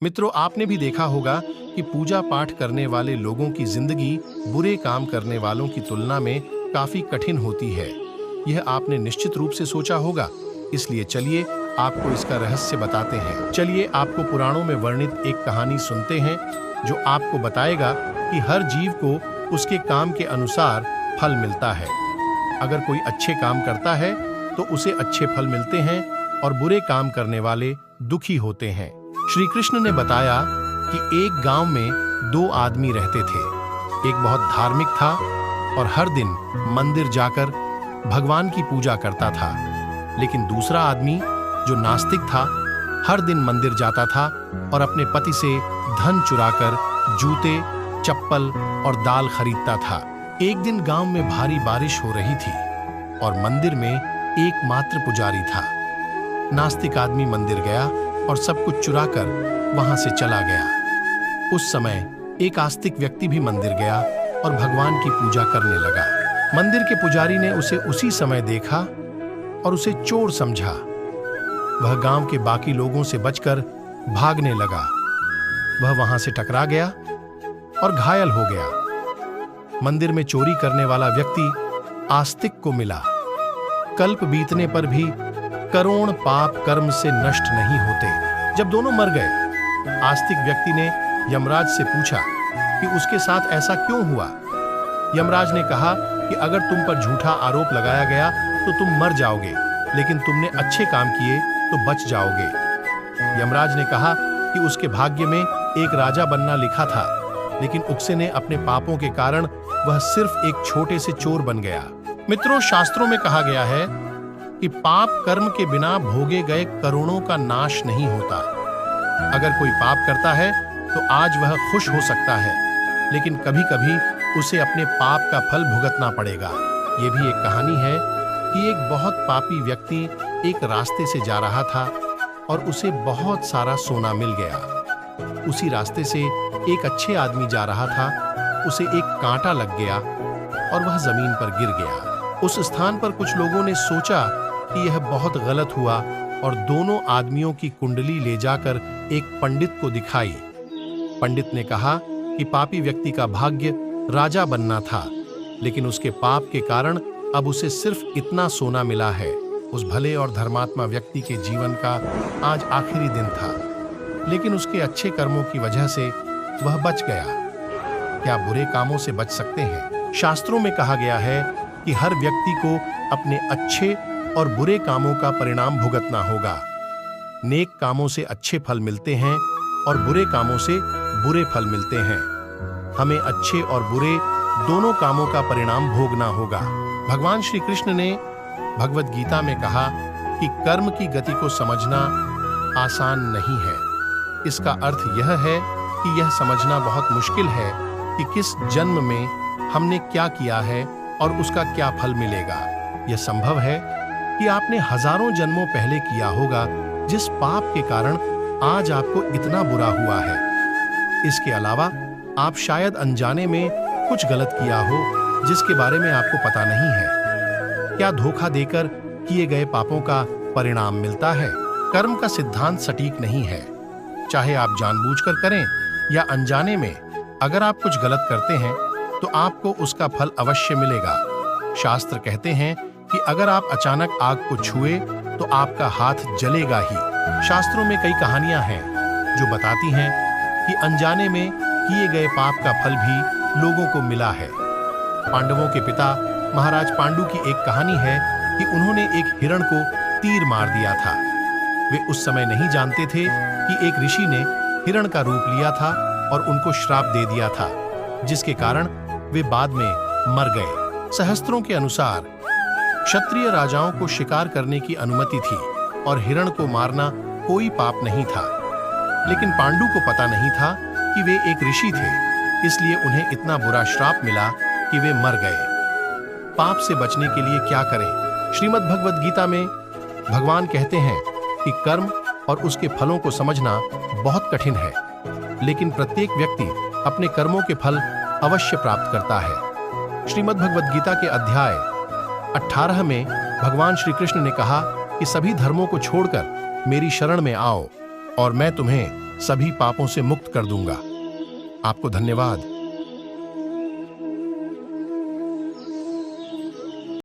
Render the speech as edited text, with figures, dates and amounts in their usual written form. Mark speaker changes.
Speaker 1: मित्रों, आपने भी देखा होगा कि पूजा पाठ करने वाले लोगों की जिंदगी बुरे काम करने वालों की तुलना में काफी कठिन होती है। यह आपने निश्चित रूप से सोचा होगा, इसलिए चलिए आपको इसका रहस्य बताते हैं। चलिए आपको पुराणों में वर्णित एक कहानी सुनते हैं जो आपको बताएगा कि हर जीव को उसके काम के अनुसार फल मिलता है। अगर कोई अच्छे काम करता है तो उसे अच्छे फल मिलते हैं और बुरे काम करने वाले दुखी होते हैं। श्री कृष्ण ने बताया कि एक गांव में दो आदमी रहते थे। एक बहुत धार्मिक था और हर दिन मंदिर जाकर भगवान की पूजा करता था, लेकिन दूसरा आदमी जो नास्तिक था हर दिन मंदिर जाता था और अपने पति से धन चुराकर जूते, चप्पल और दाल खरीदता था। एक दिन गांव में भारी बारिश हो रही थी और मंदिर में एकमात्र पुजारी था। नास्तिक आदमी मंदिर गया और सब कुछ चुराकर वहां से चला गया। उस समय एक आस्तिक व्यक्ति भी मंदिर गया और भगवान की पूजा करने लगा। मंदिर के पुजारी ने उसे उसी समय देखा और उसे चोर समझा। वह गांव के बाकी लोगों से बचकर भागने लगा। वह वहां से टकरा गया और घायल हो गया। मंदिर में चोरी करने वाला व्यक्ति आस्तिक को मिला। कल्प बीतने पर भी करोड़ पाप कर्म से नष्ट नहीं होते। जब दोनों मर गए, आस्तिक व्यक्ति ने यमराज से पूछा कि उसके साथ ऐसा क्यों हुआ। यमराज ने कहा कि अगर तुम पर झूठा आरोप लगाया गया तो तुम मर जाओगे, लेकिन तुमने अच्छे काम किए तो बच जाओगे। यमराज ने कहा कि उसके भाग्य में एक राजा बनना लिखा था, लेकिन उकसे ने अपने पापों के कारण वह सिर्फ एक छोटे से चोर बन गया। मित्रों, शास्त्रों में कहा गया है कि पाप कर्म के बिना भोगे गए करोड़ों का नाश नहीं होता। अगर कोई पाप करता है तो आज वह खुश हो सकता है, लेकिन कभी-कभी उसे अपने पाप का फल भुगतना पड़ेगा। यह भी एक कहानी है कि एक बहुत पापी व्यक्ति एक रास्ते से जा रहा था और उसे बहुत सारा सोना मिल गया। उसी रास्ते से एक अच्छे आदमी जा रहा था, उसे एक कांटा लग गया और वह जमीन पर गिर गया। उस स्थान पर कुछ लोगों ने सोचा कि यह बहुत गलत हुआ और दोनों आदमियों की कुंडली ले जाकर एक पंडित को दिखाई। पंडित ने कहा कि पापी व्यक्ति का भाग्य राजा बनना था, लेकिन उसके पाप के कारण अब उसे सिर्फ इतना सोना मिला है। उस भले और धर्मात्मा व्यक्ति के जीवन का आज आखिरी दिन था, लेकिन उसके अच्छे कर्मों की वजह से वह बच गया। क्या बुरे कामों से बच सकते हैं? शास्त्रों में कहा गया है कि हर व्यक्ति को अपने अच्छे और बुरे कामों का परिणाम भुगतना होगा। नेक कामों से अच्छे फल मिलते हैं और बुरे कामों से बुरे फल मिलते हैं। हमें अच्छे और बुरे दोनों कामों का परिणाम भोगना होगा। भगवान श्री कृष्ण ने भगवद गीता में कहा कि कर्म की गति को समझना आसान नहीं है। इसका अर्थ यह है कि यह समझना बहुत मुश्किल है कि किस जन्म में हमने क्या किया है और उसका क्या फल मिलेगा। यह संभव है कि आपने हजारों जन्मों पहले किया होगा जिस पाप के कारण आज आपको इतना बुरा हुआ है। इसके अलावा आप शायद अनजाने में कुछ गलत किया हो जिसके बारे में आपको पता नहीं है। क्या धोखा देकर किए गए पापों का परिणाम मिलता है? कर्म का सिद्धांत सटीक नहीं है। चाहे आप जानबूझकर करें या अनजाने में, अगर आप कुछ गलत करते हैं तो आपको उसका फल अवश्य मिलेगा। शास्त्र कहते हैं कि अगर आप अचानक आग को छुए तो आपका हाथ जलेगा ही। शास्त्रों में कई कहानियां हैं जो बताती हैं कि अनजाने में किए गए पाप का फल भी लोगों को मिला है। पांडवों के पिता महाराज पांडु की एक कहानी है कि उन्होंने एक हिरण को तीर मार दिया था। वे उस समय नहीं जानते थे कि एक ऋषि ने हिरण का रूप लिया था और उनको श्राप दे दिया था, जिसके कारण वे बाद में मर गए। सहस्त्रों के अनुसार क्षत्रिय राजाओं को शिकार करने की अनुमति थी और हिरण को मारना कोई पाप नहीं था, लेकिन पांडु को पता नहीं था कि वे एक ऋषि थे, इसलिए उन्हें इतना बुरा श्राप मिला कि वे मर गए। पाप से बचने के लिए क्या करें? श्रीमद् भगवद गीता में भगवान कहते हैं कि कर्म और उसके फलों को समझना बहुत कठिन है, लेकिन प्रत्येक व्यक्ति अपने कर्मों के फल अवश्य प्राप्त करता है। श्रीमद् भगवद गीता के अध्याय 18 में भगवान श्री कृष्ण ने कहा कि सभी धर्मों को छोड़कर मेरी शरण में आओ और मैं तुम्हें सभी पापों से मुक्त कर दूंगा। आपको धन्यवाद।